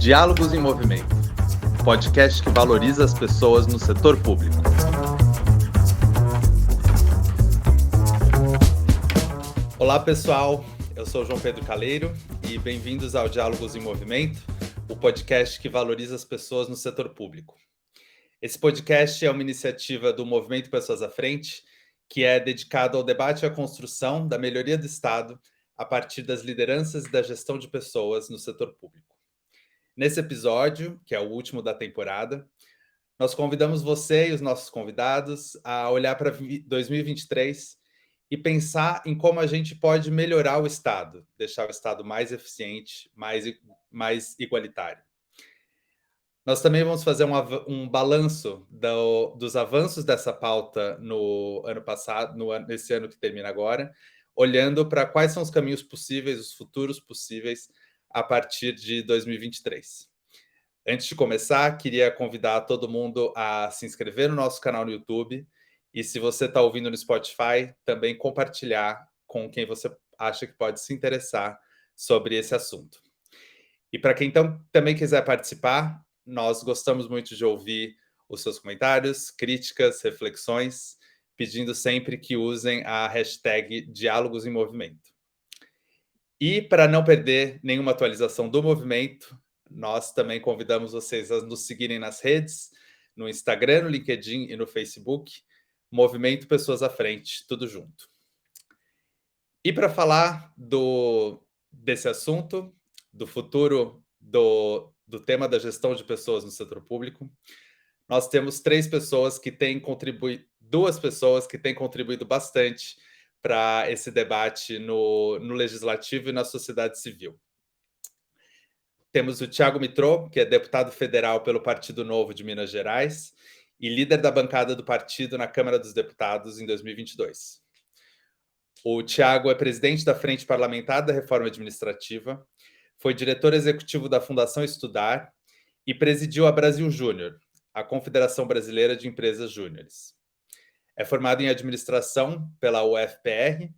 Diálogos em Movimento, podcast que valoriza as pessoas no setor público. Olá pessoal, eu sou João Pedro Caleiro e bem-vindos ao Diálogos em Movimento, o podcast que valoriza as pessoas no setor público. Esse podcast é uma iniciativa do Movimento Pessoas à Frente, que é dedicado ao debate e à construção da melhoria do Estado a partir das lideranças e da gestão de pessoas no setor público. Nesse episódio, que é o último da temporada, nós convidamos você e os nossos convidados a olhar para 2023 e pensar em como a gente pode melhorar o Estado, deixar o Estado mais eficiente, mais igualitário. Nós também vamos fazer um balanço dos avanços dessa pauta no ano passado, nesse ano que termina agora, olhando para quais são os caminhos possíveis, os futuros possíveis, a partir de 2023. Antes de começar, queria convidar todo mundo a se inscrever no nosso canal no YouTube e, se você está ouvindo no Spotify, também compartilhar com quem você acha que pode se interessar sobre esse assunto. E para quem também quiser participar, nós gostamos muito de ouvir os seus comentários, críticas, reflexões, pedindo sempre que usem a hashtag Diálogos em Movimento. E para não perder nenhuma atualização do movimento, nós também convidamos vocês a nos seguirem nas redes, no Instagram, no LinkedIn e no Facebook, Movimento Pessoas à Frente, tudo junto. E para falar desse assunto, do futuro do tema da gestão de pessoas no setor público, nós temos duas pessoas que têm contribuído bastante para esse debate no Legislativo e na sociedade civil. Temos o Thiago Mitrô, que é deputado federal pelo Partido Novo de Minas Gerais e líder da bancada do partido na Câmara dos Deputados em 2022. O Thiago é presidente da Frente Parlamentar da Reforma Administrativa, foi diretor executivo da Fundação Estudar e presidiu a Brasil Júnior, a Confederação Brasileira de Empresas Júniores. É formado em administração pela UFPR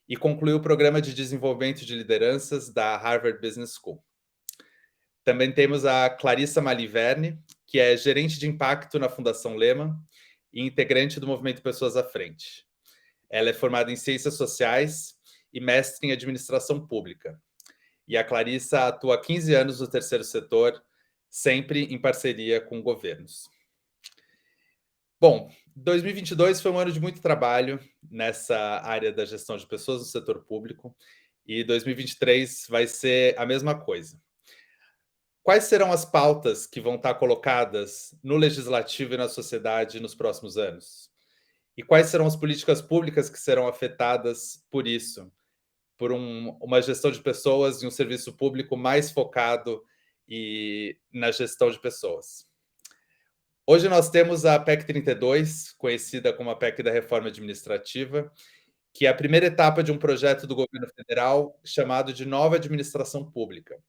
e concluiu o programa de desenvolvimento de lideranças da Harvard Business School. Também temos a Clarissa Maliverne, que é gerente de impacto na Fundação Lehman e integrante do Movimento Pessoas à Frente. Ela é formada em Ciências Sociais e mestre em Administração Pública. E a Clarissa atua há 15 anos no terceiro setor, sempre em parceria com governos. Bom, 2022 foi um ano de muito trabalho nessa área da gestão de pessoas no setor público e 2023 vai ser a mesma coisa. Quais serão as pautas que vão estar colocadas no legislativo e na sociedade nos próximos anos? E quais serão as políticas públicas que serão afetadas por isso? Por uma gestão de pessoas e um serviço público mais focado na gestão de pessoas. Hoje nós temos a PEC 32, conhecida como a PEC da Reforma Administrativa, que é a primeira etapa de um projeto do governo federal chamado de Nova Administração Pública.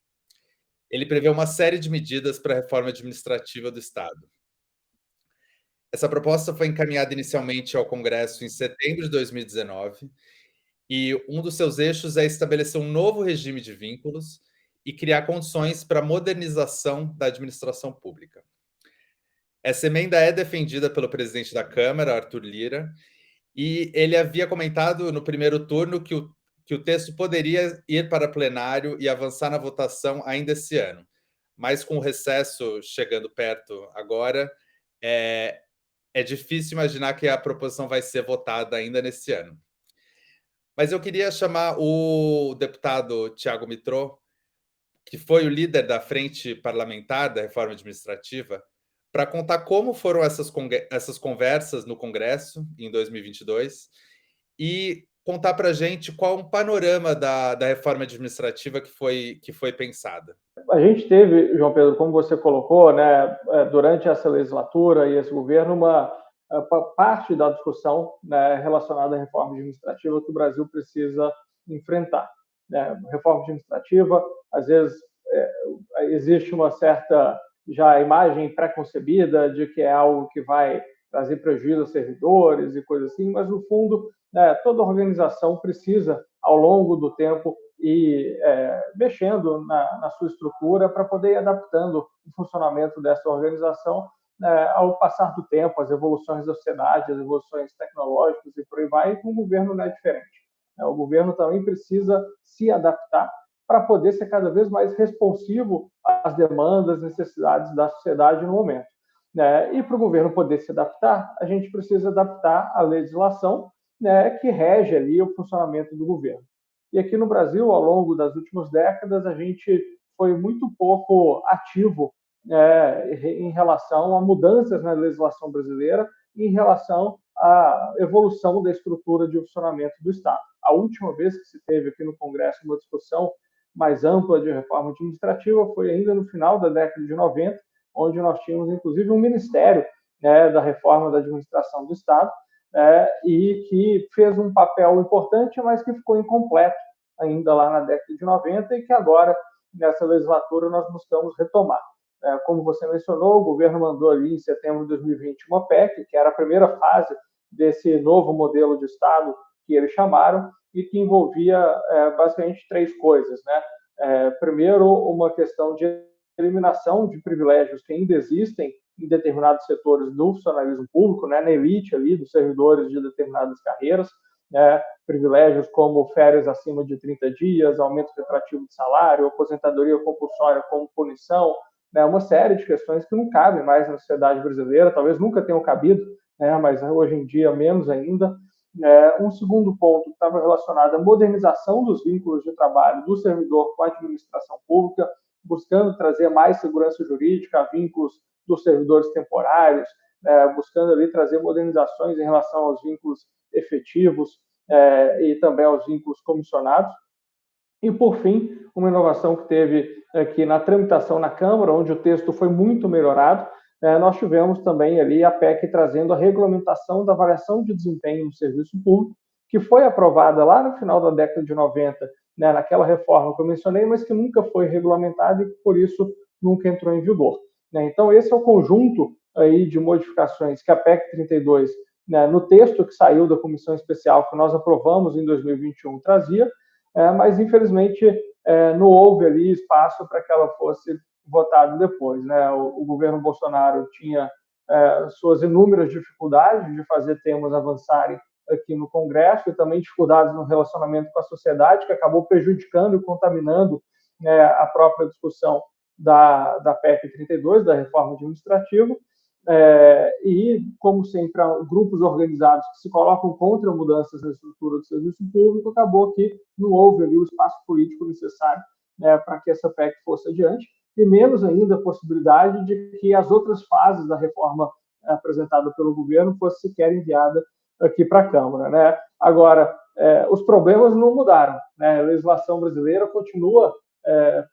Ele prevê uma série de medidas para a reforma administrativa do Estado. Essa proposta foi encaminhada inicialmente ao Congresso em setembro de 2019 e um dos seus eixos é estabelecer um novo regime de vínculos e criar condições para a modernização da administração pública. Essa emenda é defendida pelo presidente da Câmara, Arthur Lira, e ele havia comentado no primeiro turno que o texto poderia ir para plenário e avançar na votação ainda esse ano. Mas com o recesso chegando perto agora, é difícil imaginar que a proposição vai ser votada ainda nesse ano. Mas eu queria chamar o deputado Thiago Mitrô, que foi o líder da Frente Parlamentar da Reforma Administrativa, para contar como foram essas conversas no Congresso em 2022 e contar para a gente qual um panorama da reforma administrativa que foi pensada. A gente teve, João Pedro, como você colocou, né, durante essa legislatura e esse governo, uma parte da discussão, né, relacionada à reforma administrativa que o Brasil precisa enfrentar. Né? Reforma administrativa, às vezes, existe uma certa já imagem pré-concebida de que é algo que vai trazer prejuízo aos servidores e coisas assim, mas, no fundo, né, toda organização precisa, ao longo do tempo, e mexendo na sua estrutura para poder ir adaptando o funcionamento dessa organização ao passar do tempo, as evoluções da sociedade, as evoluções tecnológicas e por aí vai, e com o governo não é diferente. O governo também precisa se adaptar para poder ser cada vez mais responsivo às demandas, necessidades da sociedade no momento. E para o governo poder se adaptar, a gente precisa adaptar a legislação que rege ali o funcionamento do governo. E aqui no Brasil, ao longo das últimas décadas, a gente foi muito pouco ativo em relação a mudanças na legislação brasileira e em relação à evolução da estrutura de funcionamento do Estado. A última vez que se teve aqui no Congresso uma discussão mais ampla de reforma administrativa foi ainda no final da década de 90, onde nós tínhamos, inclusive, um ministério da reforma da administração do Estado, e que fez um papel importante, mas que ficou incompleto ainda lá na década de 90 e que agora, nessa legislatura, nós buscamos retomar. Como você mencionou, o governo mandou ali em setembro de 2020 uma PEC, que era a primeira fase desse novo modelo de Estado que eles chamaram, e que envolvia basicamente três coisas. Primeiro, uma questão de eliminação de privilégios que ainda existem em determinados setores do funcionalismo público, na elite ali dos servidores de determinadas carreiras, privilégios como férias acima de 30 dias, aumento retroativo de salário, aposentadoria compulsória como punição, uma série de questões que não cabem mais na sociedade brasileira, talvez nunca tenham cabido, mas hoje em dia menos ainda. Um segundo ponto estava relacionado à modernização dos vínculos de trabalho do servidor com a administração pública, buscando trazer mais segurança jurídica a vínculos dos servidores temporários, buscando ali trazer modernizações em relação aos vínculos efetivos e também aos vínculos comissionados. E, por fim, uma inovação que teve aqui na tramitação na Câmara, onde o texto foi muito melhorado, nós tivemos também ali a PEC trazendo a regulamentação da avaliação de desempenho no serviço público, que foi aprovada lá no final da década de 90, naquela reforma que eu mencionei, mas que nunca foi regulamentada e, por isso, nunca entrou em vigor. Então, esse é o conjunto aí de modificações que a PEC 32, no texto que saiu da Comissão Especial, que nós aprovamos em 2021, trazia, mas, infelizmente, não houve ali espaço para que ela fosse votada depois. O governo Bolsonaro tinha suas inúmeras dificuldades de fazer temas avançarem aqui no Congresso e também dificuldades no relacionamento com a sociedade, que acabou prejudicando e contaminando a própria discussão da PEC 32, da reforma administrativa. E, como sempre, grupos organizados que se colocam contra mudanças na estrutura do serviço público, acabou que não houve ali o espaço político necessário para que essa PEC fosse adiante, e menos ainda a possibilidade de que as outras fases da reforma apresentada pelo governo fosse sequer enviada aqui para a Câmara. Agora, os problemas não mudaram. A legislação brasileira continua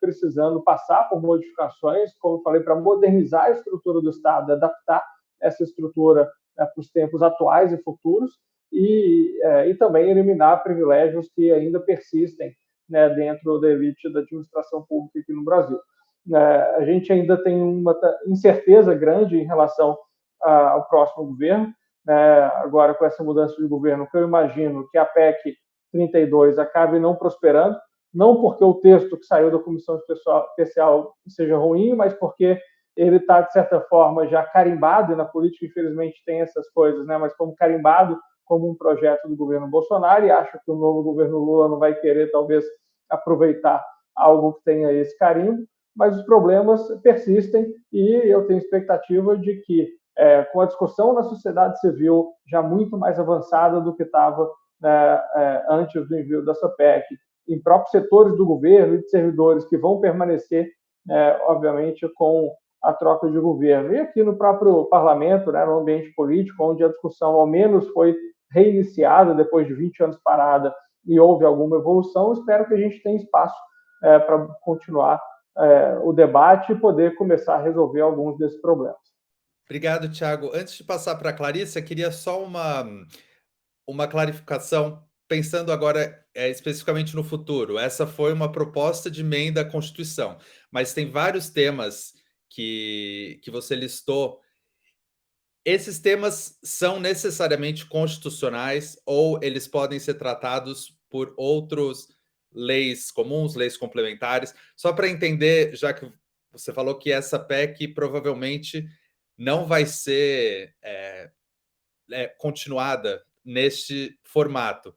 precisando passar por modificações, como eu falei, para modernizar a estrutura do Estado, adaptar essa estrutura para os tempos atuais e futuros, e também eliminar privilégios que ainda persistem dentro da elite da administração pública aqui no Brasil. A gente ainda tem uma incerteza grande em relação ao próximo governo. Agora, com essa mudança de governo, que eu imagino que a PEC 32 acabe não prosperando, não porque o texto que saiu da Comissão Especial seja ruim, mas porque ele está, de certa forma, já carimbado, e na política, infelizmente, tem essas coisas, mas como carimbado como um projeto do governo Bolsonaro, e acho que o novo governo Lula não vai querer, talvez, aproveitar algo que tenha esse carimbo, mas os problemas persistem e eu tenho expectativa de que, com a discussão na sociedade civil já muito mais avançada do que estava antes do envio dessa PEC, em próprios setores do governo e de servidores que vão permanecer, obviamente, com a troca de governo. E aqui no próprio parlamento, no ambiente político, onde a discussão ao menos foi reiniciada depois de 20 anos parada e houve alguma evolução, espero que a gente tenha espaço para continuar o debate e poder começar a resolver alguns desses problemas. Obrigado, Thiago. Antes de passar para a Clarissa, queria só uma clarificação, pensando agora especificamente no futuro. Essa foi uma proposta de emenda à Constituição, mas tem vários temas que você listou. Esses temas são necessariamente constitucionais ou eles podem ser tratados por outros leis comuns, leis complementares? Só para entender, já que você falou que essa PEC provavelmente não vai ser continuada neste formato.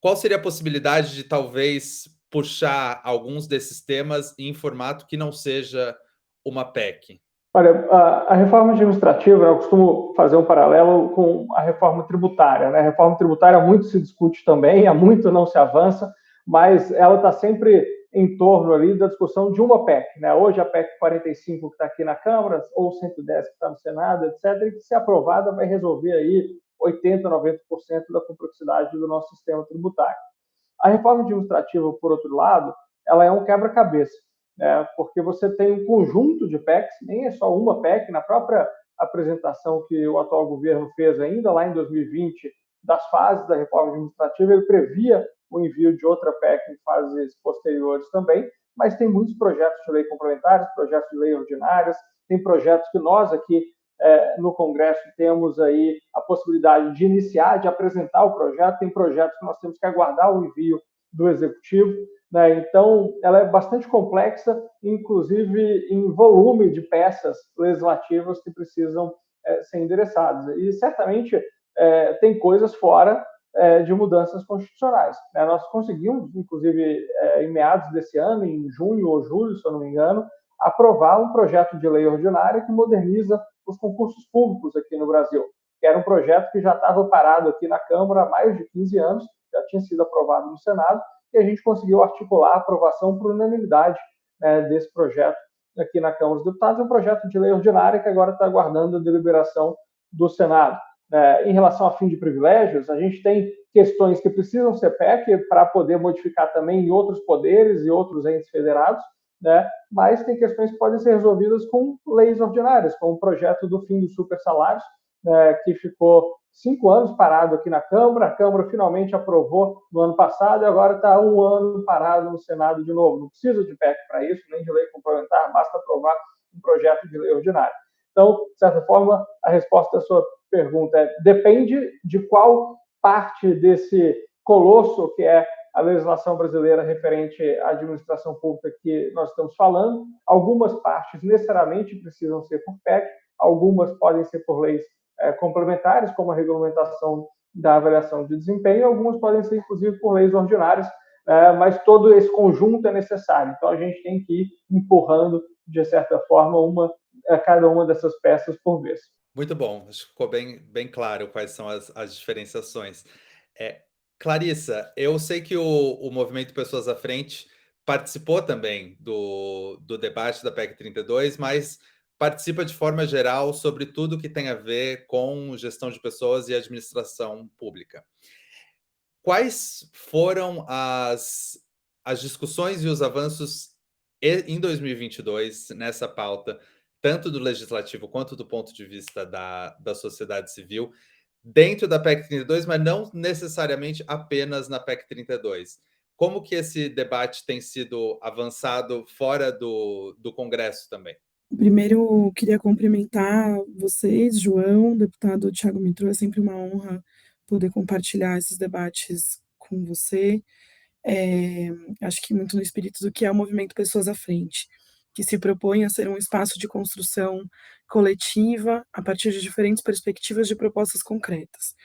Qual seria a possibilidade de talvez puxar alguns desses temas em formato que não seja uma PEC? Olha, a reforma administrativa, eu costumo fazer um paralelo com a reforma tributária, né? A reforma tributária muito se discute também, há muito não se avança, mas ela está sempre em torno ali da discussão de uma PEC, né? Hoje a PEC 45 que está aqui na Câmara, ou 110 que está no Senado, etc., e que, se aprovada, vai resolver aí 80, 90% da complexidade do nosso sistema tributário. A reforma administrativa, por outro lado, ela é um quebra-cabeça, né? Porque você tem um conjunto de PECs, nem é só uma PEC, na própria apresentação que o atual governo fez ainda lá em 2020, das fases da reforma administrativa, ele previa o envio de outra PEC em fases posteriores também, mas tem muitos projetos de lei complementares, projetos de lei ordinárias, tem projetos que nós aqui no Congresso temos aí a possibilidade de iniciar, de apresentar o projeto, tem projetos que nós temos que aguardar o envio do Executivo, né? Então, ela é bastante complexa, inclusive em volume de peças legislativas que precisam ser endereçadas. E, certamente, tem coisas fora de mudanças constitucionais, né? Nós conseguimos, inclusive, em meados desse ano, em junho ou julho, se eu não me engano, aprovar um projeto de lei ordinária que moderniza os concursos públicos aqui no Brasil, que era um projeto que já estava parado aqui na Câmara há mais de 15 anos, já tinha sido aprovado no Senado, e a gente conseguiu articular a aprovação por unanimidade desse projeto aqui na Câmara dos Deputados. É um projeto de lei ordinária que agora está aguardando a deliberação do Senado. Em relação a fim de privilégios, a gente tem questões que precisam ser PEC para poder modificar também em outros poderes e outros entes federados, né? Mas tem questões que podem ser resolvidas com leis ordinárias, como o projeto do fim dos supersalários, que ficou 5 anos parado aqui na Câmara. A Câmara finalmente aprovou no ano passado e agora está 1 ano parado no Senado de novo. Não precisa de PEC para isso, nem de lei complementar, basta aprovar um projeto de lei ordinária. Então, de certa forma, a resposta à sua pergunta depende de qual parte desse colosso que é a legislação brasileira referente à administração pública que nós estamos falando. Algumas partes necessariamente precisam ser por PEC, algumas podem ser por leis complementares, como a regulamentação da avaliação de desempenho, algumas podem ser, inclusive, por leis ordinárias, mas todo esse conjunto é necessário. Então, a gente tem que ir empurrando, de certa forma, cada uma dessas peças por vez. Muito bom, acho que ficou bem claro quais são as diferenciações. Clarissa, eu sei que o Movimento Pessoas à Frente participou também do debate da PEC 32, mas participa de forma geral sobre tudo que tem a ver com gestão de pessoas e administração pública. Quais foram as discussões e os avanços em 2022 nessa pauta, tanto do legislativo quanto do ponto de vista da sociedade civil, dentro da PEC 32, mas não necessariamente apenas na PEC 32? Como que esse debate tem sido avançado fora do Congresso também? Primeiro, queria cumprimentar vocês, João, deputado Thiago Mitrô, é sempre uma honra poder compartilhar esses debates com você. Acho que muito no espírito do que é o movimento Pessoas à Frente, que se propõe a ser um espaço de construção coletiva a partir de diferentes perspectivas de propostas concretas.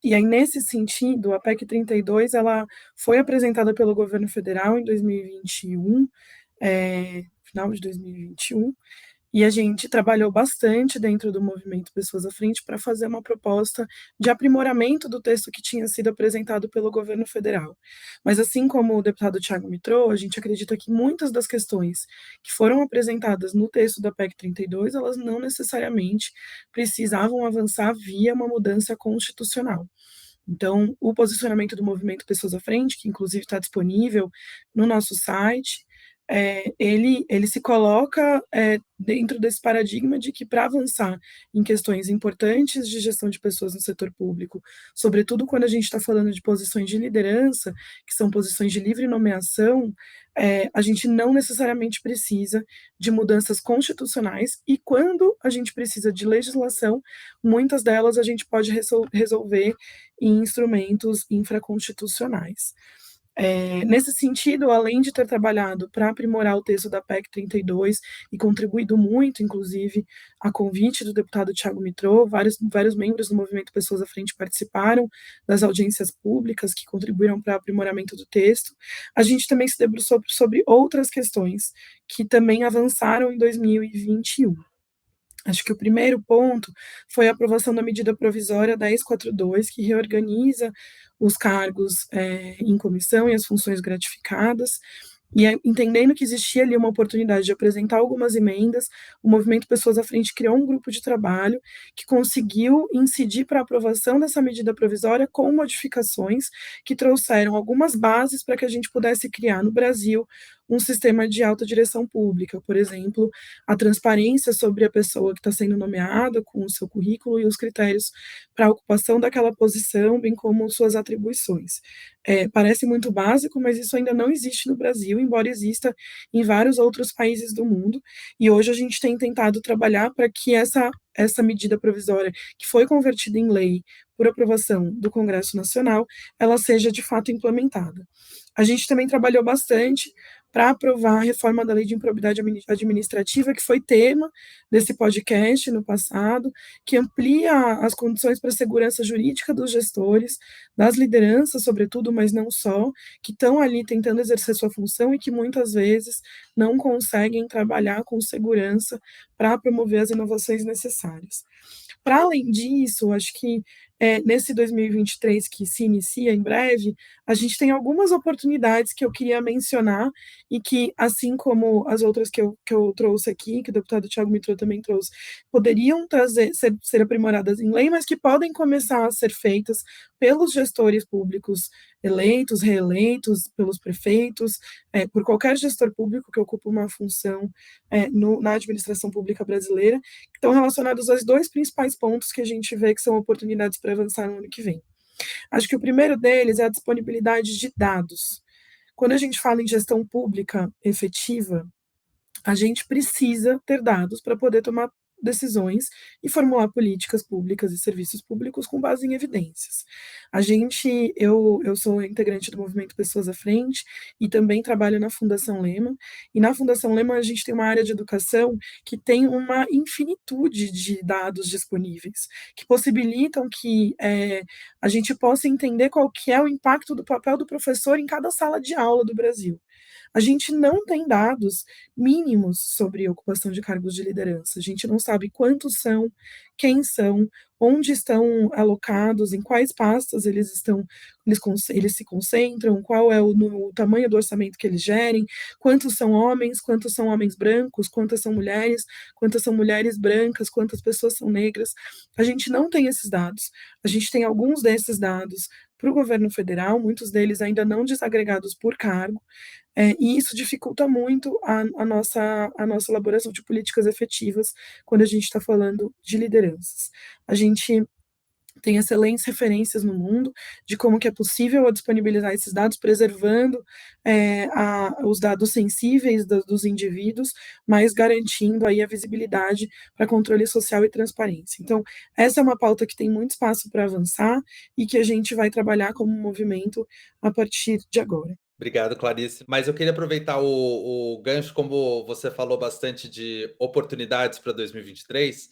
E aí, nesse sentido, a PEC 32, ela foi apresentada pelo governo federal em 2021, final de 2021, e a gente trabalhou bastante dentro do movimento Pessoas à Frente para fazer uma proposta de aprimoramento do texto que tinha sido apresentado pelo governo federal. Mas, assim como o deputado Thiago Mitrô, a gente acredita que muitas das questões que foram apresentadas no texto da PEC 32, elas não necessariamente precisavam avançar via uma mudança constitucional. Então, o posicionamento do movimento Pessoas à Frente, que inclusive está disponível no nosso site, ele se coloca dentro desse paradigma de que, para avançar em questões importantes de gestão de pessoas no setor público, sobretudo quando a gente está falando de posições de liderança, que são posições de livre nomeação, a gente não necessariamente precisa de mudanças constitucionais, e quando a gente precisa de legislação, muitas delas a gente pode resolver em instrumentos infraconstitucionais. Nesse sentido, além de ter trabalhado para aprimorar o texto da PEC 32 e contribuído muito, inclusive, a convite do deputado Thiago Mitrô, vários membros do movimento Pessoas à Frente participaram das audiências públicas que contribuíram para o aprimoramento do texto. A gente também se debruçou sobre outras questões que também avançaram em 2021. Acho que o primeiro ponto foi a aprovação da medida provisória 1042, que reorganiza os cargos em comissão e as funções gratificadas, e entendendo que existia ali uma oportunidade de apresentar algumas emendas, o Movimento Pessoas à Frente criou um grupo de trabalho que conseguiu incidir para a aprovação dessa medida provisória com modificações que trouxeram algumas bases para que a gente pudesse criar no Brasil um sistema de alta direção pública, por exemplo, a transparência sobre a pessoa que está sendo nomeada, com o seu currículo e os critérios para a ocupação daquela posição, bem como suas atribuições. Parece muito básico, mas isso ainda não existe no Brasil, embora exista em vários outros países do mundo, e hoje a gente tem tentado trabalhar para que essa medida provisória, que foi convertida em lei por aprovação do Congresso Nacional, ela seja de fato implementada. A gente também trabalhou bastante para aprovar a reforma da Lei de Improbidade Administrativa, que foi tema desse podcast no passado, que amplia as condições para a segurança jurídica dos gestores, das lideranças, sobretudo, mas não só, que estão ali tentando exercer sua função e que muitas vezes não conseguem trabalhar com segurança para promover as inovações necessárias. Para além disso, acho que nesse 2023 que se inicia em breve, a gente tem algumas oportunidades que eu queria mencionar e que, assim como as outras que eu trouxe aqui, que o deputado Thiago Mitrô também trouxe, poderiam ser aprimoradas em lei, mas que podem começar a ser feitas pelos gestores públicos eleitos, reeleitos, pelos prefeitos, por qualquer gestor público que ocupa uma função na administração pública brasileira, que estão relacionados aos dois principais pontos que a gente vê que são oportunidades para avançar no ano que vem. Acho que o primeiro deles é a disponibilidade de dados. Quando a gente fala em gestão pública efetiva, a gente precisa ter dados para poder tomar decisões e formular políticas públicas e serviços públicos com base em evidências. Eu sou integrante do movimento Pessoas à Frente e também trabalho na Fundação Lema, e na Fundação Lema a gente tem uma área de educação que tem uma infinitude de dados disponíveis, que possibilitam que a gente possa entender qual que é o impacto do papel do professor em cada sala de aula do Brasil. A gente não tem dados mínimos sobre ocupação de cargos de liderança. A gente não sabe quantos são, quem são, onde estão alocados, em quais pastas eles se concentram, qual é o tamanho do orçamento que eles gerem, quantos são homens brancos, quantas são mulheres brancas, quantas pessoas são negras. A gente não tem esses dados. A gente tem alguns desses dados para o governo federal, muitos deles ainda não desagregados por cargo, e isso dificulta muito a nossa elaboração de políticas efetivas quando a gente está falando de lideranças. A gente tem excelentes referências no mundo de como que é possível disponibilizar esses dados, preservando os dados sensíveis dos indivíduos, mas garantindo aí a visibilidade para controle social e transparência. Então, essa é uma pauta que tem muito espaço para avançar e que a gente vai trabalhar como um movimento a partir de agora. Obrigado, Clarice. Mas eu queria aproveitar o gancho, como você falou bastante de oportunidades para 2023,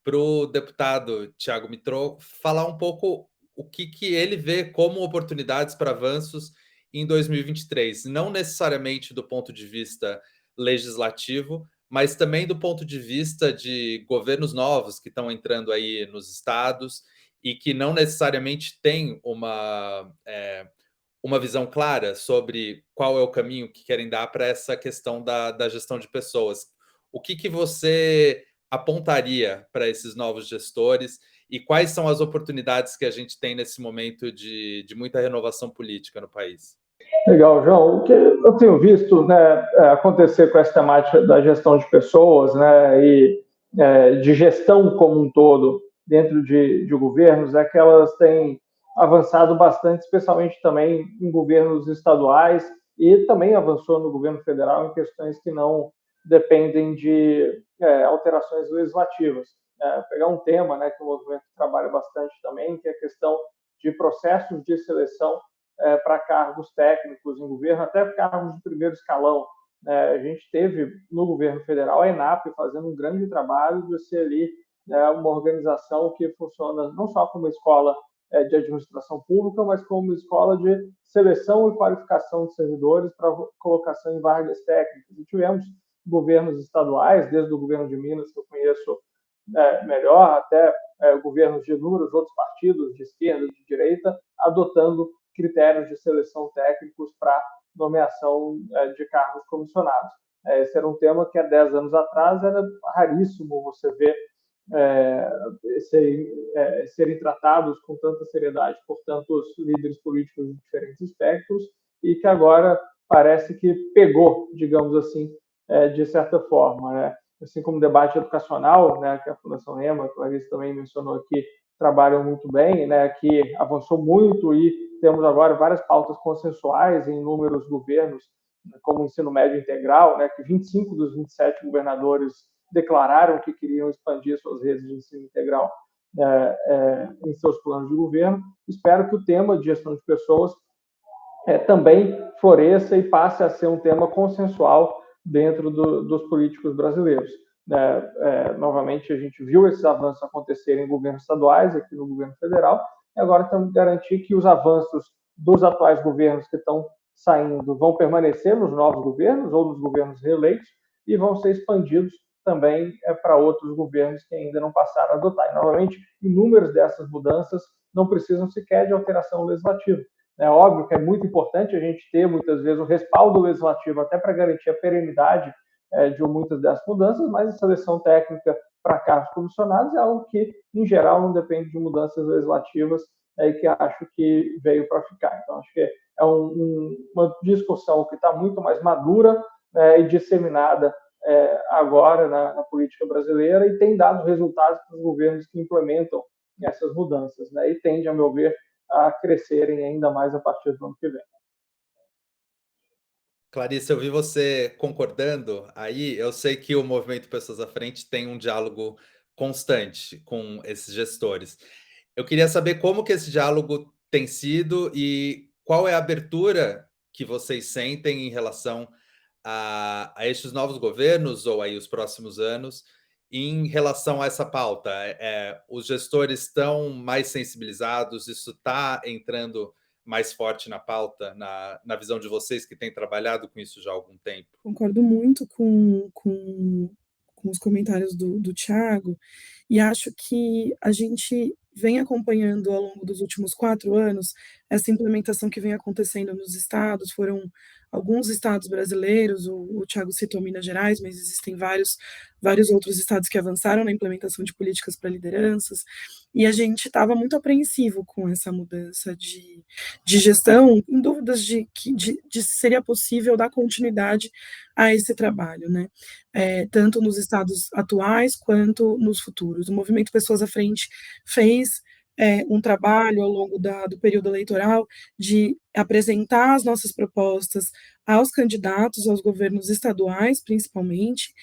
para o deputado Thiago Mitrô falar um pouco o que ele vê como oportunidades para avanços em 2023, não necessariamente do ponto de vista legislativo, mas também do ponto de vista de governos novos que estão entrando aí nos estados e que não necessariamente têm uma visão clara sobre qual é o caminho que querem dar para essa questão da gestão de pessoas. O que você apontaria para esses novos gestores e quais são as oportunidades que a gente tem nesse momento de muita renovação política no país? Legal, João. O que eu tenho visto, né, acontecer com essa temática da gestão de pessoas, né, e de gestão como um todo dentro de governos é que elas têm avançado bastante, especialmente também em governos estaduais, e também avançou no governo federal em questões que não dependem de alterações legislativas. Pegar um tema, né, que o movimento trabalha bastante também, que é a questão de processos de seleção para cargos técnicos em governo, até cargos de primeiro escalão. A gente teve no governo federal a ENAP fazendo um grande trabalho de ser ali uma organização que funciona não só como escola de administração pública, mas como escola de seleção e qualificação de servidores para colocação em vagas técnicas. E tivemos governos estaduais, desde o governo de Minas, que eu conheço melhor, até governos de inúmeros outros partidos, de esquerda, de direita, adotando critérios de seleção técnicos para nomeação de cargos comissionados. Esse era um tema que há 10 anos atrás era raríssimo você ver serem tratados com tanta seriedade por tantos líderes políticos de diferentes espectros, e que agora parece que pegou, digamos assim, de certa forma, né? Assim como o debate educacional, né, que a Fundação Rema, que a Clarice também mencionou aqui, trabalham muito bem, né, que avançou muito, e temos agora várias pautas consensuais em inúmeros governos, como o ensino médio integral, né, que 25 dos 27 governadores declararam que queriam expandir suas redes de ensino integral em seus planos de governo. Espero que o tema de gestão de pessoas também floresça e passe a ser um tema consensual dentro dos políticos brasileiros. Novamente, a gente viu esses avanços acontecerem em governos estaduais, aqui no governo federal, e agora temos que garantir que os avanços dos atuais governos que estão saindo vão permanecer nos novos governos ou nos governos reeleitos e vão ser expandidos também para outros governos que ainda não passaram a adotar. E, novamente, inúmeras dessas mudanças não precisam sequer de alteração legislativa. É óbvio que é muito importante a gente ter, muitas vezes, o respaldo legislativo até para garantir a perenidade de muitas dessas mudanças, mas a seleção técnica para cargos comissionados é algo que, em geral, não depende de mudanças legislativas e que acho que veio para ficar. Então, acho que é uma discussão que está muito mais madura e disseminada agora na política brasileira, e tem dado resultados para os governos que implementam essas mudanças, né? E tende, a meu ver, a crescerem ainda mais a partir do ano que vem. Clarice, eu vi você concordando aí. Eu sei que o Movimento Pessoas à Frente tem um diálogo constante com esses gestores. Eu queria saber como que esse diálogo tem sido e qual é a abertura que vocês sentem em relação a estes novos governos ou aí os próximos anos em relação a essa pauta. Os gestores estão mais sensibilizados? Isso está entrando mais forte na pauta, na visão de vocês que têm trabalhado com isso já há algum tempo? Concordo muito com os comentários do Thiago, e acho que a gente vem acompanhando ao longo dos últimos 4 anos essa implementação que vem acontecendo nos estados. Foram alguns estados brasileiros, o Thiago citou Minas Gerais, mas existem vários outros estados que avançaram na implementação de políticas para lideranças, e a gente estava muito apreensivo com essa mudança de gestão, em dúvidas de se seria possível dar continuidade a esse trabalho, né? Tanto nos estados atuais quanto nos futuros. O Movimento Pessoas à Frente fez um trabalho ao longo do período eleitoral de apresentar as nossas propostas aos candidatos, aos governos estaduais, principalmente,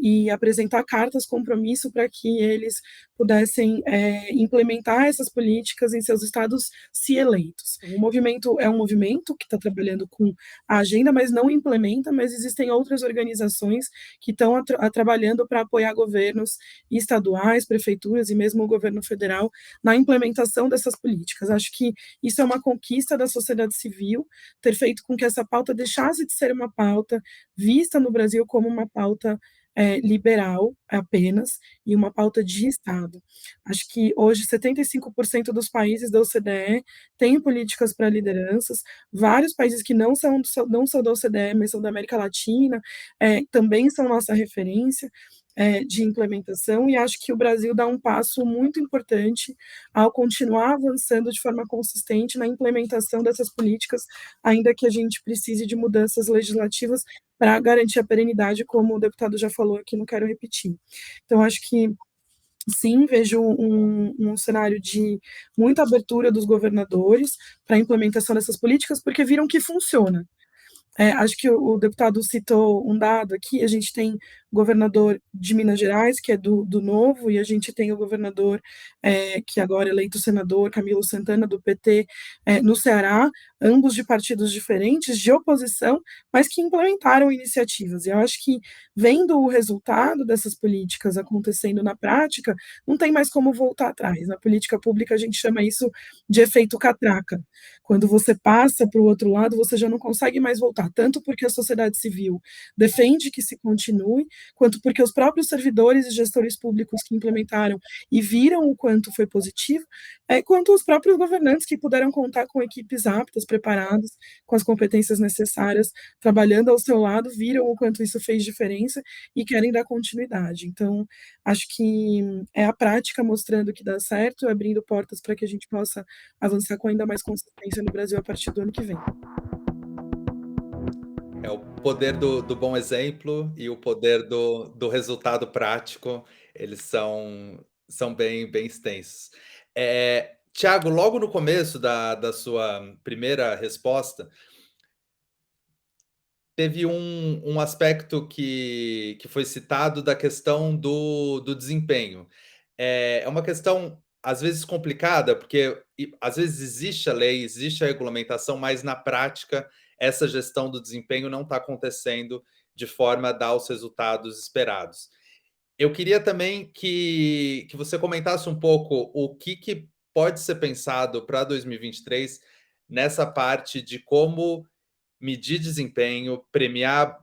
e apresentar cartas compromisso para que eles pudessem implementar essas políticas em seus estados, se eleitos. O movimento é um movimento que está trabalhando com a agenda, mas não implementa, mas existem outras organizações que estão trabalhando para apoiar governos estaduais, prefeituras e mesmo o governo federal na implementação dessas políticas. Acho que isso é uma conquista da sociedade civil, ter feito com que essa pauta deixasse de ser uma pauta vista no Brasil como uma pauta liberal apenas, e uma pauta de Estado. Acho que hoje 75% dos países da OCDE têm políticas para lideranças, vários países que não são da OCDE, mas são da América Latina, também são nossa referência de implementação, e acho que o Brasil dá um passo muito importante ao continuar avançando de forma consistente na implementação dessas políticas, ainda que a gente precise de mudanças legislativas para garantir a perenidade, como o deputado já falou aqui, não quero repetir. Então, acho que sim, vejo um cenário de muita abertura dos governadores para a implementação dessas políticas, porque viram que funciona. Acho que o deputado citou um dado aqui, a gente tem governador de Minas Gerais, que é do Novo, e a gente tem o governador, que agora é eleito senador, Camilo Santana, do PT, no Ceará, ambos de partidos diferentes, de oposição, mas que implementaram iniciativas. E eu acho que, vendo o resultado dessas políticas acontecendo na prática, não tem mais como voltar atrás. Na política pública, a gente chama isso de efeito catraca. Quando você passa para o outro lado, você já não consegue mais voltar, tanto porque a sociedade civil defende que se continue, quanto porque os próprios servidores e gestores públicos que implementaram e viram o quanto foi positivo, quanto os próprios governantes que puderam contar com equipes aptas, preparadas, com as competências necessárias, trabalhando ao seu lado, viram o quanto isso fez diferença e querem dar continuidade. Então, acho que é a prática mostrando que dá certo, abrindo portas para que a gente possa avançar com ainda mais consistência no Brasil a partir do ano que vem. É o poder do bom exemplo e o poder do resultado prático, eles são bem extensos. Tiago, logo no começo da sua primeira resposta, teve um aspecto que foi citado da questão do desempenho. É uma questão, às vezes, complicada, porque às vezes existe a lei, existe a regulamentação, mas na prática essa gestão do desempenho não está acontecendo de forma a dar os resultados esperados. Eu queria também que você comentasse um pouco o que pode ser pensado para 2023 nessa parte de como medir desempenho, premiar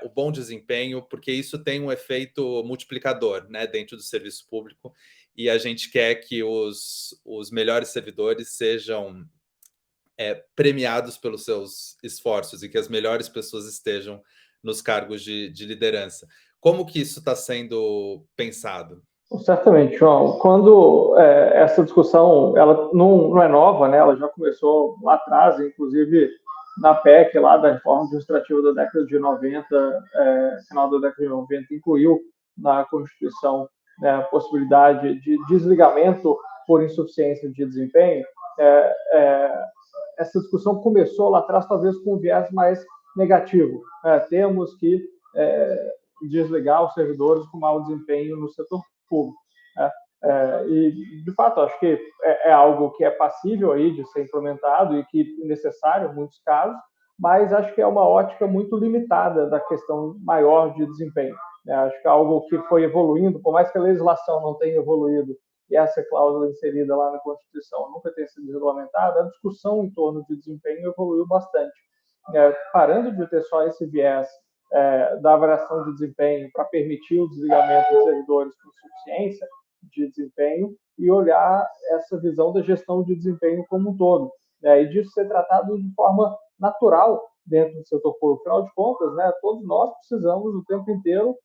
o bom desempenho, porque isso tem um efeito multiplicador, né, dentro do serviço público, e a gente quer que os melhores servidores sejam premiados pelos seus esforços e que as melhores pessoas estejam nos cargos de liderança. Como que isso está sendo pensado? Certamente, João. Quando essa discussão ela não é nova, né? Ela já começou lá atrás, inclusive na PEC lá da reforma administrativa da década de 90, final da década de 90, incluiu na Constituição, né, a possibilidade de desligamento por insuficiência de desempenho. Essa discussão começou lá atrás, talvez com um viés mais negativo. Temos que desligar os servidores com mau desempenho no setor público. Né? E, de fato, acho que é algo que é passível aí de ser implementado e que é necessário em muitos casos, mas acho que é uma ótica muito limitada da questão maior de desempenho. Acho que é algo que foi evoluindo, por mais que a legislação não tenha evoluído e essa cláusula inserida lá na Constituição nunca tenha sido regulamentada, a discussão em torno de desempenho evoluiu bastante. Parando de ter só esse viés da avaliação de desempenho para permitir o desligamento dos servidores com suficiência de desempenho e olhar essa visão da gestão de desempenho como um todo, e disso ser tratado de forma natural dentro do setor público. Afinal de contas, né, todos nós precisamos o tempo inteiro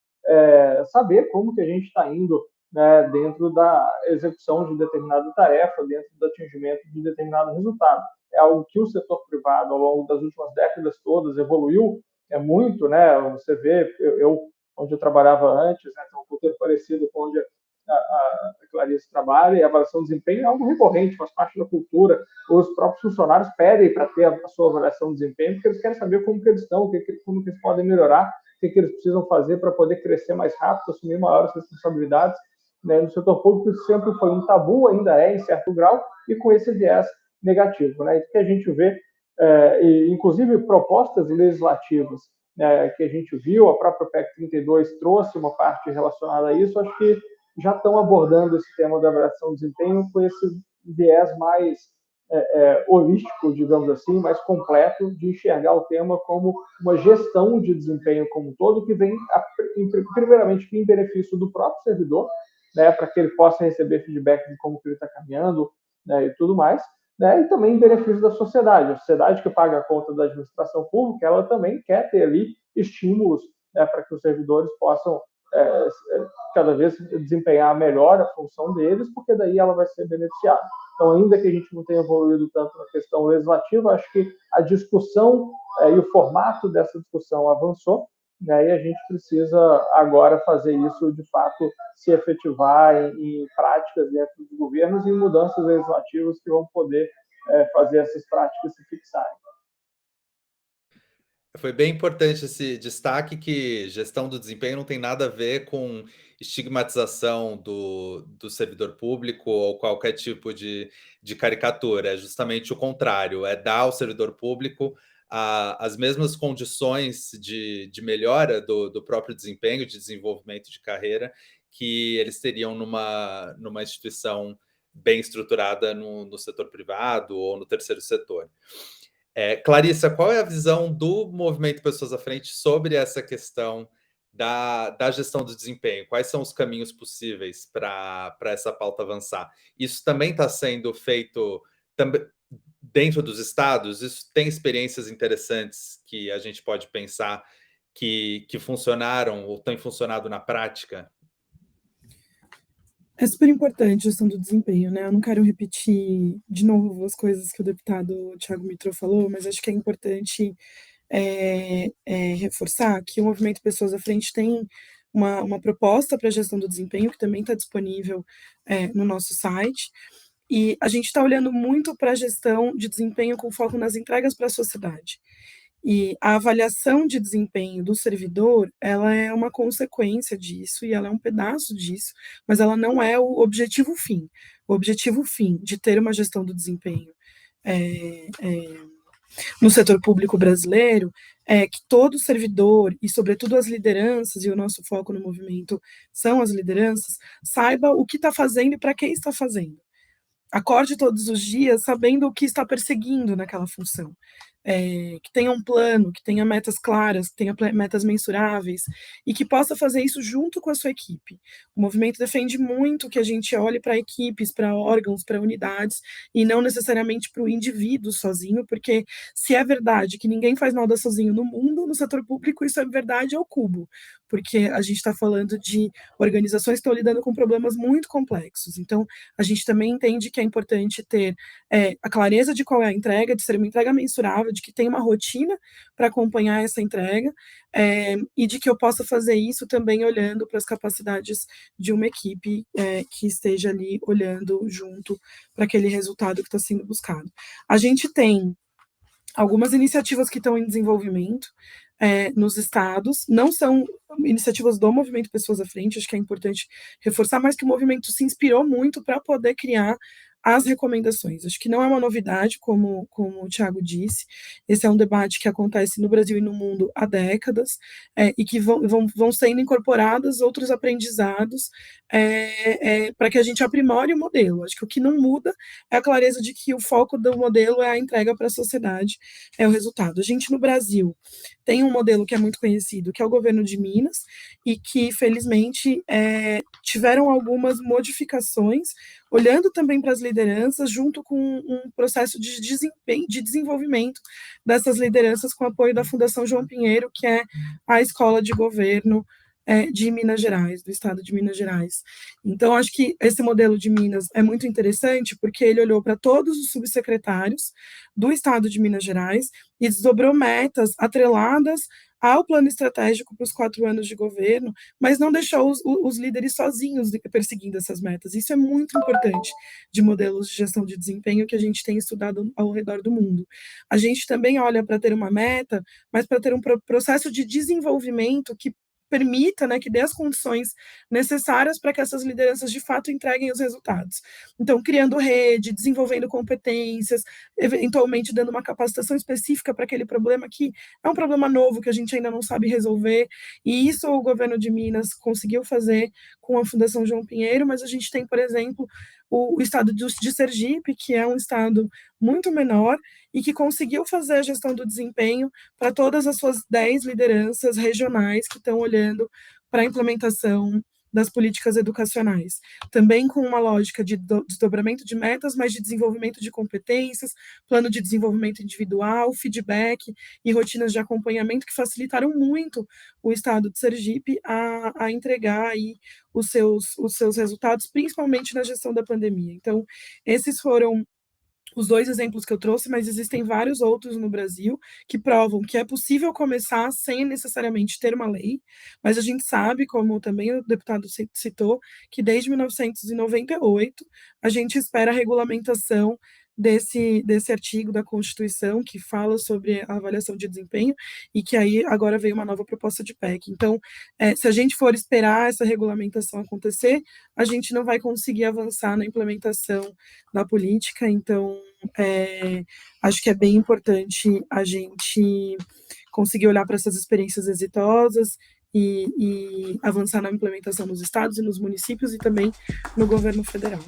saber como que a gente está indo, né, dentro da execução de determinada tarefa, dentro do atingimento de determinado resultado. É algo que o setor privado, ao longo das últimas décadas todas, evoluiu muito, né? Você vê, onde eu trabalhava antes, né, tem um roteiro parecido com onde a Clarice trabalha, e a avaliação de desempenho é algo recorrente, faz parte da cultura. Os próprios funcionários pedem para ter a sua avaliação de desempenho, porque eles querem saber como que eles estão, como que eles podem melhorar, o que eles precisam fazer para poder crescer mais rápido, assumir maiores responsabilidades. Né? No setor público isso sempre foi um tabu, ainda é, em certo grau, e com esse viés negativo. Né? Isso que a gente vê, e, inclusive, propostas legislativas, né, que a gente viu, a própria PEC 32 trouxe uma parte relacionada a isso, acho que já estão abordando esse tema da avaliação de desempenho com esse viés mais holístico, digamos assim, mais completo, de enxergar o tema como uma gestão de desempenho como um todo, que vem, primeiramente, em benefício do próprio servidor, né, para que ele possa receber feedback de como que ele está caminhando, né, e tudo mais, né, e também em benefício da sociedade. A sociedade que paga a conta da administração pública, ela também quer ter ali estímulos, né, para que os servidores possam cada vez desempenhar melhor a função deles, porque daí ela vai ser beneficiada. Então, ainda que a gente não tenha evoluído tanto na questão legislativa, acho que a discussão e o formato dessa discussão avançou, né, e a gente precisa agora fazer isso, de fato, se efetivar em práticas dentro dos governos e em mudanças legislativas que vão poder fazer essas práticas se fixarem. Foi bem importante esse destaque que gestão do desempenho não tem nada a ver com estigmatização do servidor público ou qualquer tipo de caricatura, é justamente o contrário, é dar ao servidor público as mesmas condições de melhora do próprio desempenho, de desenvolvimento de carreira, que eles teriam numa instituição bem estruturada no setor privado ou no terceiro setor. Clarissa, qual é a visão do Movimento Pessoas à Frente sobre essa questão da gestão do desempenho? Quais são os caminhos possíveis para essa pauta avançar? Isso também está sendo feito dentro dos estados? Isso tem experiências interessantes que a gente pode pensar que funcionaram ou têm funcionado na prática? É super importante a gestão do desempenho, né? Eu não quero repetir de novo as coisas que o deputado Thiago Mitrô falou, mas acho que é importante reforçar que o Movimento Pessoas à Frente tem uma proposta para a gestão do desempenho, que também está disponível no nosso site, e a gente está olhando muito para a gestão de desempenho com foco nas entregas para a sociedade. E a avaliação de desempenho do servidor, ela é uma consequência disso e ela é um pedaço disso, mas ela não é o objetivo fim. O objetivo fim de ter uma gestão do desempenho no setor público brasileiro é que todo servidor, e sobretudo as lideranças, e o nosso foco no movimento são as lideranças, saiba o que está fazendo e para quem está fazendo. Acorde todos os dias sabendo o que está perseguindo naquela função. Que tenha um plano, que tenha metas claras, que tenha metas mensuráveis e que possa fazer isso junto com a sua equipe. O movimento defende muito que a gente olhe para equipes, para órgãos, para unidades e não necessariamente para o indivíduo sozinho, porque se é verdade que ninguém faz nada sozinho no mundo, no setor público isso é verdade ao cubo, porque a gente está falando de organizações que estão lidando com problemas muito complexos. Então, a gente também entende que é importante ter a clareza de qual é a entrega, de ser uma entrega mensurável, de que tem uma rotina para acompanhar essa entrega, e de que eu possa fazer isso também olhando para as capacidades de uma equipe que esteja ali olhando junto para aquele resultado que está sendo buscado. A gente tem algumas iniciativas que estão em desenvolvimento nos estados, não são iniciativas do Movimento Pessoas à Frente, acho que é importante reforçar, mas que o movimento se inspirou muito para poder criar as recomendações. Acho que não é uma novidade, como o Thiago disse, esse é um debate que acontece no Brasil e no mundo há décadas, e que vão sendo incorporados outros aprendizados para que a gente aprimore o modelo. Acho que o que não muda é a clareza de que o foco do modelo é a entrega para a sociedade, é o resultado. A gente, no Brasil, tem um modelo que é muito conhecido, que é o governo de Minas, e que, felizmente, tiveram algumas modificações, olhando também para as lideranças, junto com um processo de desenvolvimento dessas lideranças, com apoio da Fundação João Pinheiro, que é a escola de governo de Minas Gerais, do estado de Minas Gerais. Então, acho que esse modelo de Minas é muito interessante, porque ele olhou para todos os subsecretários do estado de Minas Gerais e desdobrou metas atreladas ao plano estratégico para os 4 anos de governo, mas não deixou os líderes sozinhos perseguindo essas metas. Isso é muito importante de modelos de gestão de desempenho que a gente tem estudado ao redor do mundo. A gente também olha para ter uma meta, mas para ter um processo de desenvolvimento que permita, né, que dê as condições necessárias para que essas lideranças de fato entreguem os resultados. Então, criando rede, desenvolvendo competências, eventualmente dando uma capacitação específica para aquele problema que é um problema novo que a gente ainda não sabe resolver, e isso o governo de Minas conseguiu fazer com a Fundação João Pinheiro, mas a gente tem, por exemplo, o estado de Sergipe, que é um estado muito menor e que conseguiu fazer a gestão do desempenho para todas as suas 10 lideranças regionais que estão olhando para a implementação das políticas educacionais. Também com uma lógica de desdobramento de metas, mas de desenvolvimento de competências, plano de desenvolvimento individual, feedback e rotinas de acompanhamento que facilitaram muito o estado de Sergipe a entregar aí os seus resultados, principalmente na gestão da pandemia. Então, esses foram os 2 exemplos que eu trouxe, mas existem vários outros no Brasil que provam que é possível começar sem necessariamente ter uma lei, mas a gente sabe, como também o deputado citou, que desde 1998 a gente espera a regulamentação desse artigo da Constituição que fala sobre a avaliação de desempenho e que aí agora veio uma nova proposta de PEC. Então, se a gente for esperar essa regulamentação acontecer, a gente não vai conseguir avançar na implementação da política. Então, acho que é bem importante a gente conseguir olhar para essas experiências exitosas e avançar na implementação nos estados e nos municípios e também no governo federal.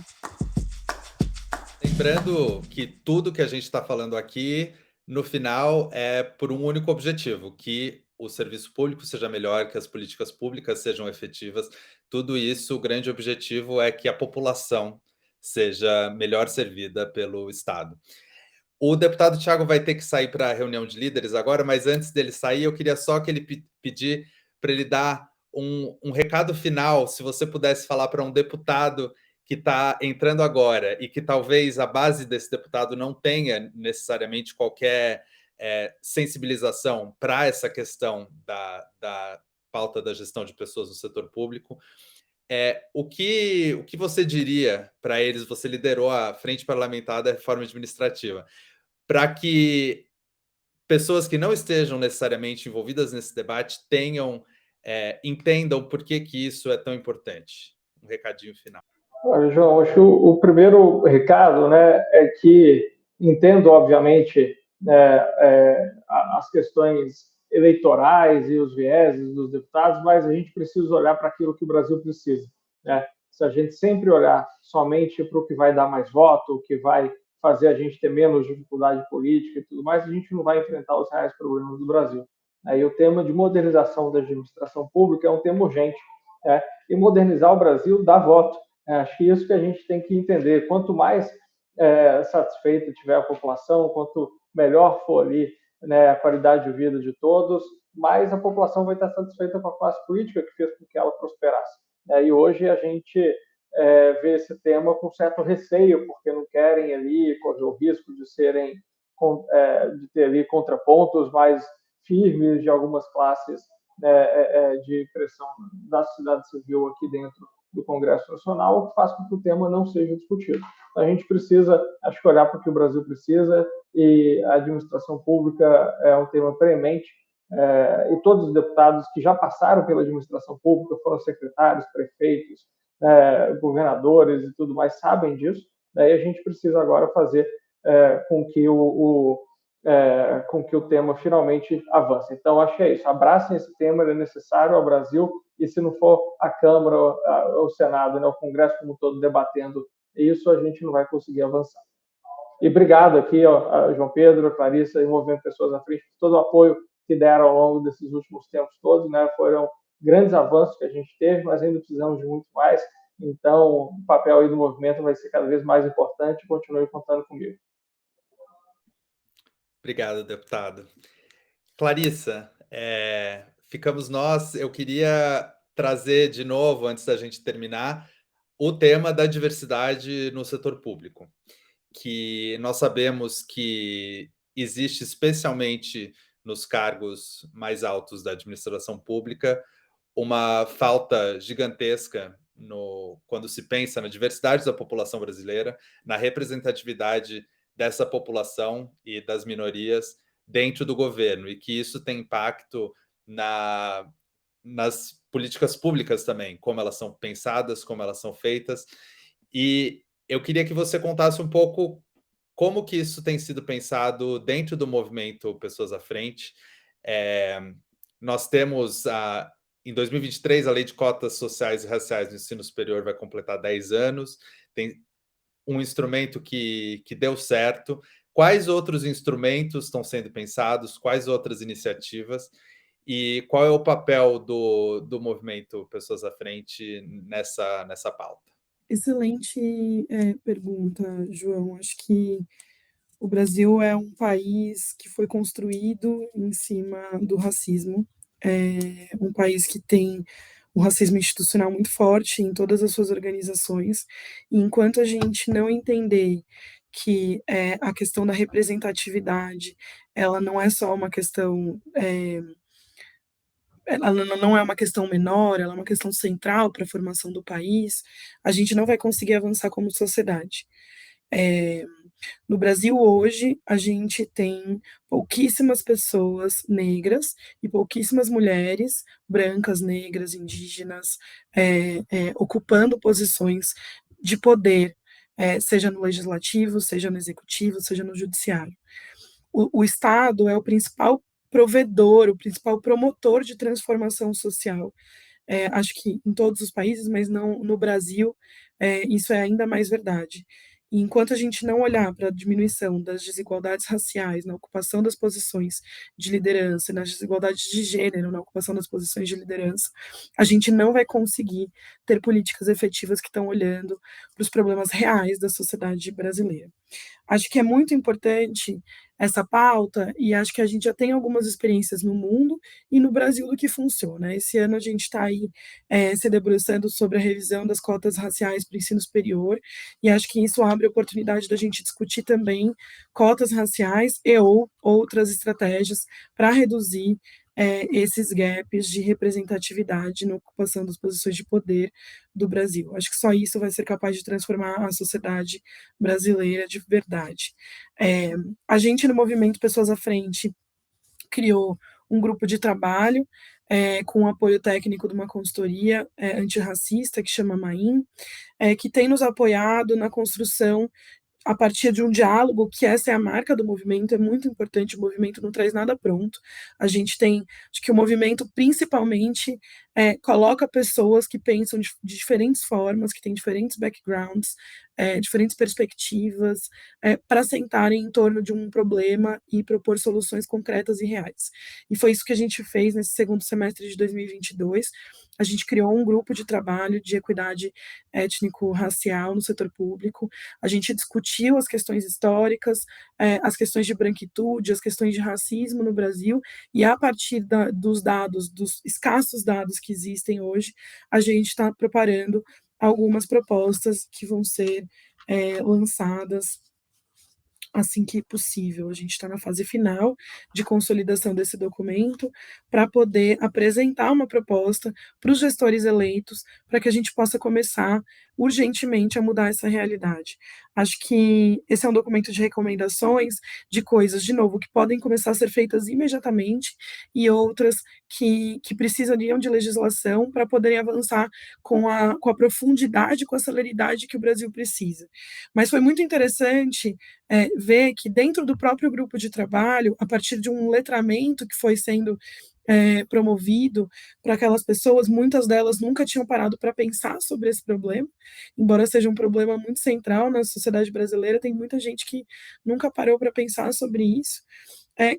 Lembrando que tudo que a gente está falando aqui, no final, é por um único objetivo, que o serviço público seja melhor, que as políticas públicas sejam efetivas. Tudo isso, o grande objetivo é que a população seja melhor servida pelo Estado. O deputado Thiago vai ter que sair para a reunião de líderes agora, mas antes dele sair, eu queria só que ele pedir para ele dar um recado final, se você pudesse falar para um deputado que está entrando agora e que talvez a base desse deputado não tenha necessariamente qualquer sensibilização para essa questão da pauta da gestão de pessoas no setor público. O que você diria para eles? Você liderou a Frente Parlamentar da Reforma Administrativa, para que pessoas que não estejam necessariamente envolvidas nesse debate entendam por que isso é tão importante. Um recadinho final. Olha, João, acho que o primeiro recado, né, é que entendo, obviamente, as questões eleitorais e os vieses dos deputados, mas a gente precisa olhar para aquilo que o Brasil precisa, né? Se a gente sempre olhar somente para o que vai dar mais voto, o que vai fazer a gente ter menos dificuldade política e tudo mais, a gente não vai enfrentar os reais problemas do Brasil. E o tema de modernização da administração pública é um tema urgente, né? E modernizar o Brasil dá voto. Acho que isso que a gente tem que entender. Quanto mais satisfeita tiver a população, quanto melhor for ali, né, a qualidade de vida de todos, mais a população vai estar satisfeita com a classe política que fez com que ela prosperasse. E hoje a gente vê esse tema com certo receio, porque não querem ali correr o risco de de ter ali contrapontos mais firmes de algumas classes de pressão da sociedade civil aqui dentro do Congresso Nacional, o que faz com que o tema não seja discutido. Então, a gente precisa, acho que, olhar para o que o Brasil precisa, e a administração pública é um tema premente, e todos os deputados que já passaram pela administração pública, foram secretários, prefeitos, governadores e tudo mais, sabem disso, e a gente precisa agora fazer com que o tema finalmente avance. Então, acho que é isso. Abracem esse tema, ele é necessário ao Brasil, e se não for a Câmara, o Senado, né, o Congresso como um todo debatendo isso, a gente não vai conseguir avançar. E obrigado aqui, a João Pedro, a Clarissa e o Movimento Pessoas à Frente por todo o apoio que deram ao longo desses últimos tempos todos, né? Foram grandes avanços que a gente teve, mas ainda precisamos de muito mais. Então, o papel aí do movimento vai ser cada vez mais importante. Continue contando comigo. Obrigado, deputado. Clarissa, ficamos nós. Eu queria trazer de novo, antes da gente terminar, o tema da diversidade no setor público, que nós sabemos que existe, especialmente nos cargos mais altos da administração pública, uma falta gigantesca quando se pensa na diversidade da população brasileira, na representatividade dessa população e das minorias dentro do governo, e que isso tem impacto nas políticas públicas também, como elas são pensadas, como elas são feitas. E eu queria que você contasse um pouco como que isso tem sido pensado dentro do movimento Pessoas à Frente. Nós temos, em 2023, a Lei de Cotas Sociais e Raciais no Ensino Superior vai completar 10 anos, tem um instrumento que deu certo. Quais outros instrumentos estão sendo pensados? Quais outras iniciativas? E qual é o papel do movimento Pessoas à Frente nessa pauta? Excelente pergunta, João. Acho que o Brasil é um país que foi construído em cima do racismo. É um país que tem um racismo institucional muito forte em todas as suas organizações. E enquanto a gente não entender que a questão da representatividade, ela não é só uma questão ela não é uma questão menor, ela é uma questão central para a formação do país, a gente não vai conseguir avançar como sociedade. No Brasil, hoje, a gente tem pouquíssimas pessoas negras e pouquíssimas mulheres brancas, negras, indígenas, ocupando posições de poder, seja no legislativo, seja no executivo, seja no judiciário. O Estado é o principal provedor, o principal promotor de transformação social. Acho que em todos os países, mas não no Brasil, isso é ainda mais verdade. E enquanto a gente não olhar para a diminuição das desigualdades raciais na ocupação das posições de liderança, nas desigualdades de gênero na ocupação das posições de liderança, a gente não vai conseguir ter políticas efetivas que estão olhando para os problemas reais da sociedade brasileira. Acho que é muito importante essa pauta e acho que a gente já tem algumas experiências no mundo e no Brasil do que funciona. Esse ano a gente está aí se debruçando sobre a revisão das cotas raciais para o ensino superior e acho que isso abre a oportunidade da gente discutir também cotas raciais e ou outras estratégias para reduzir esses gaps de representatividade na ocupação das posições de poder do Brasil. Acho que só isso vai ser capaz de transformar a sociedade brasileira de verdade. A gente, no movimento Pessoas à Frente, criou um grupo de trabalho com o apoio técnico de uma consultoria antirracista, que chama MAIM, que tem nos apoiado na construção a partir de um diálogo, que essa é a marca do movimento, é muito importante, o movimento não traz nada pronto, a gente tem, acho que o movimento principalmente coloca pessoas que pensam de diferentes formas, que têm diferentes backgrounds, diferentes perspectivas, para sentarem em torno de um problema e propor soluções concretas e reais. E foi isso que a gente fez nesse segundo semestre de 2022, a gente criou um grupo de trabalho de equidade étnico-racial no setor público, a gente discutiu as questões históricas, as questões de branquitude, as questões de racismo no Brasil, e a partir dos dados, dos escassos dados que existem hoje, a gente está preparando algumas propostas que vão ser lançadas assim que possível. A gente está na fase final de consolidação desse documento para poder apresentar uma proposta para os gestores eleitos, para que a gente possa começar urgentemente a mudar essa realidade. Acho que esse é um documento de recomendações, de coisas, de novo, que podem começar a ser feitas imediatamente e outras que precisariam de legislação para poderem avançar com a profundidade, com a celeridade que o Brasil precisa. Mas foi muito interessante ver que dentro do próprio grupo de trabalho, a partir de um letramento que foi sendo promovido para aquelas pessoas, muitas delas nunca tinham parado para pensar sobre esse problema, embora seja um problema muito central na sociedade brasileira, tem muita gente que nunca parou para pensar sobre isso,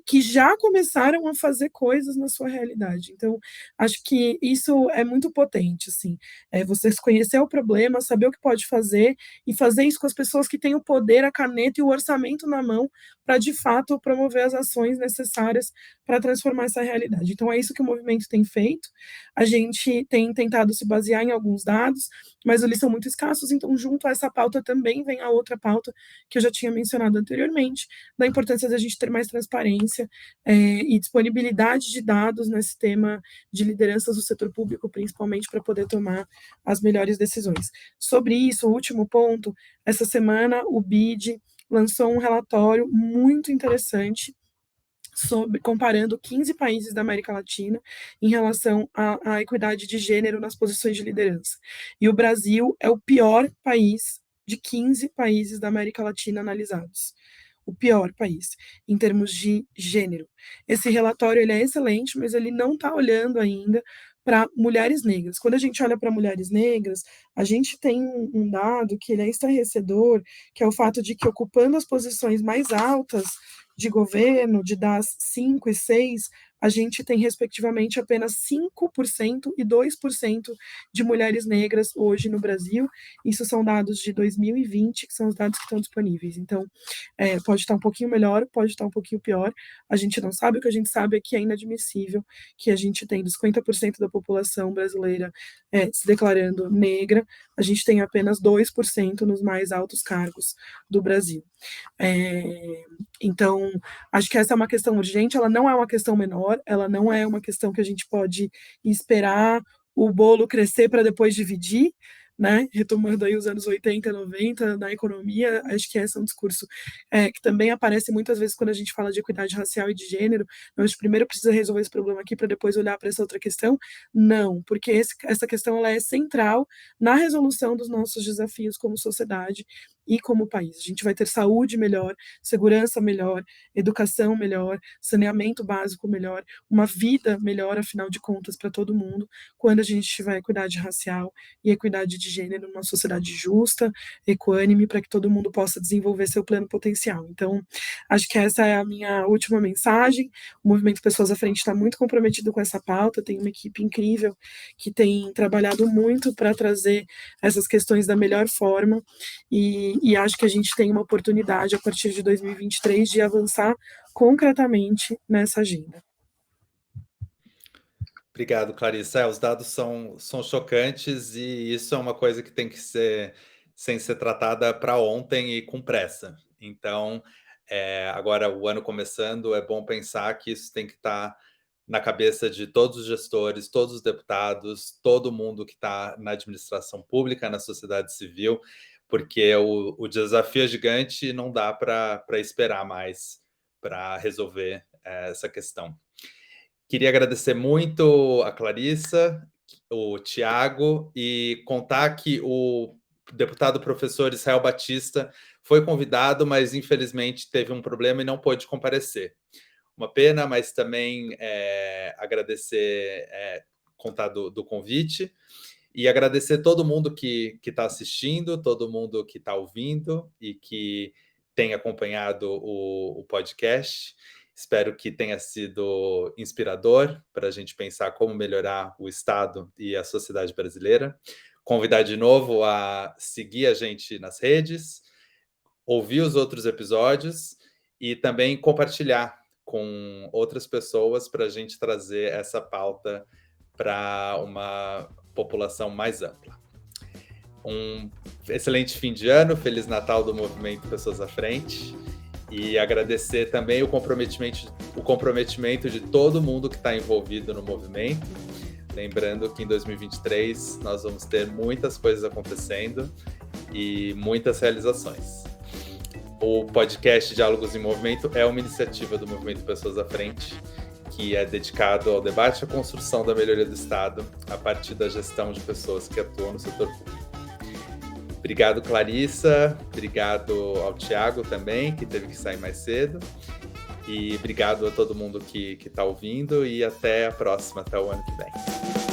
que já começaram a fazer coisas na sua realidade. Então, acho que isso é muito potente, assim, você conhecer o problema, saber o que pode fazer e fazer isso com as pessoas que têm o poder, a caneta e o orçamento na mão para, de fato, promover as ações necessárias para transformar essa realidade. Então, é isso que o movimento tem feito. A gente tem tentado se basear em alguns dados, mas eles são muito escassos, então, junto a essa pauta também vem a outra pauta que eu já tinha mencionado anteriormente, da importância da gente ter mais transparência e disponibilidade de dados nesse tema de lideranças do setor público, principalmente para poder tomar as melhores decisões. Sobre isso, o último ponto, essa semana o BID lançou um relatório muito interessante comparando 15 países da América Latina em relação à equidade de gênero nas posições de liderança. E o Brasil é o pior país de 15 países da América Latina analisados. O pior país, em termos de gênero. Esse relatório ele é excelente, mas ele não está olhando ainda para mulheres negras. Quando a gente olha para mulheres negras, a gente tem um dado que ele é estarrecedor, que é o fato de que ocupando as posições mais altas de governo, de das 5 e 6, a gente tem, respectivamente, apenas 5% e 2% de mulheres negras hoje no Brasil. Isso são dados de 2020, que são os dados que estão disponíveis. Então, pode estar um pouquinho melhor, pode estar um pouquinho pior. A gente não sabe, o que a gente sabe é que é inadmissível que a gente tenha 50% da população brasileira se declarando negra, a gente tem apenas 2% nos mais altos cargos do Brasil. Então, acho que essa é uma questão urgente, ela não é uma questão menor, ela não é uma questão que a gente pode esperar o bolo crescer para depois dividir, né, retomando aí os anos 80, 90 na economia, acho que esse é um discurso que também aparece muitas vezes quando a gente fala de equidade racial e de gênero. A gente primeiro precisa resolver esse problema aqui para depois olhar para essa outra questão. Não, porque essa questão ela é central na resolução dos nossos desafios como sociedade e como país. A gente vai ter saúde melhor, segurança melhor, educação melhor, saneamento básico melhor, uma vida melhor, afinal de contas, para todo mundo, quando a gente tiver equidade racial e equidade de gênero numa sociedade justa, equânime, para que todo mundo possa desenvolver seu pleno potencial. Então, acho que essa é a minha última mensagem. O Movimento Pessoas à Frente está muito comprometido com essa pauta, tem uma equipe incrível que tem trabalhado muito para trazer essas questões da melhor forma, e acho que a gente tem uma oportunidade, a partir de 2023, de avançar concretamente nessa agenda. Obrigado, Clarissa. Os dados são chocantes e isso é uma coisa que tem que ser tratada para ontem e com pressa. Então, agora o ano começando, é bom pensar que isso tem que estar na cabeça de todos os gestores, todos os deputados, todo mundo que está na administração pública, na sociedade civil, porque o desafio é gigante e não dá para esperar mais para resolver essa questão. Queria agradecer muito a Clarissa, o Tiago, e contar que o deputado professor Israel Batista foi convidado, mas infelizmente teve um problema e não pôde comparecer. Uma pena, mas também agradecer, contar do convite, e agradecer todo mundo que está assistindo, todo mundo que está ouvindo e que tem acompanhado o podcast. Espero que tenha sido inspirador para a gente pensar como melhorar o Estado e a sociedade brasileira. Convidar de novo a seguir a gente nas redes, ouvir os outros episódios e também compartilhar com outras pessoas para a gente trazer essa pauta para uma população mais ampla. Um excelente fim de ano, Feliz Natal do Movimento Pessoas à Frente, e agradecer também o comprometimento de todo mundo que está envolvido no movimento. Lembrando que em 2023 nós vamos ter muitas coisas acontecendo e muitas realizações. O podcast Diálogos em Movimento é uma iniciativa do Movimento Pessoas à Frente, que é dedicado ao debate e à construção da melhoria do Estado a partir da gestão de pessoas que atuam no setor público. Obrigado, Clarissa. Obrigado ao Tiago também, que teve que sair mais cedo. E obrigado a todo mundo que está ouvindo. E até a próxima, até o ano que vem.